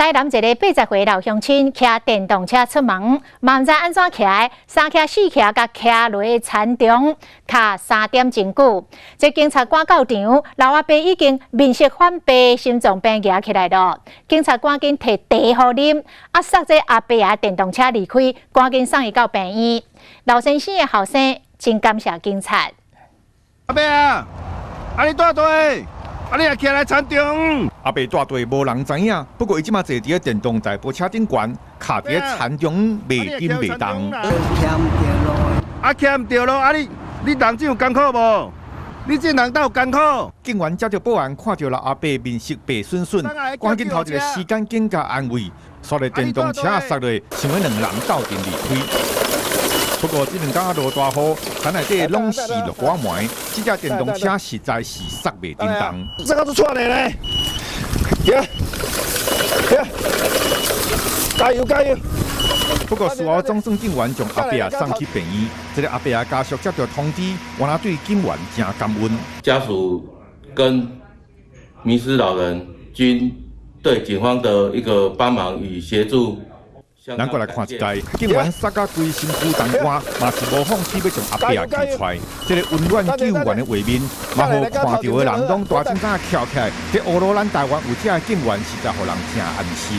台南一个80岁老乡亲骑电动车出门，嘛唔知安怎骑，3骑4骑，甲骑落田中，卡3点真久。这警察赶到场，老阿伯已经面色反白，心脏病压起来了。警察赶紧摕茶予啉，塞这阿伯的电动车离开，赶紧送伊到病院。老先生的后生真感谢警察。阿伯啊，你带队？你也骑来田中？阿伯带队无人知影，不过伊即马坐伫个电动代步车顶悬，卡伫个田中袂紧袂动。骑唔着咯，你人真有艰苦无？你这人都有艰苦。警员接到报案，看到老阿伯面色白顺顺，赶紧头一个时间警加安慰，刷了电动车塞落，想要两人斗阵离开。不过这两天落大雨，田内底拢是落果糜，这架电动车实在是塞袂叮当。这个都错了嘞！加油加油！不过事后总算警员将阿伯送去病院，这个阿伯家属接到通知，原来对警员真感恩。家属跟迷失老人均对警方的一个帮忙与协助。咱过来看一下，警员杀甲规身躯当汗，嘛是无放弃要将阿伯救出来。这个温暖救援的画面，嘛互看到的人拢大声仔跳起来。这俄罗咱台湾有这警员，实在互人真安心。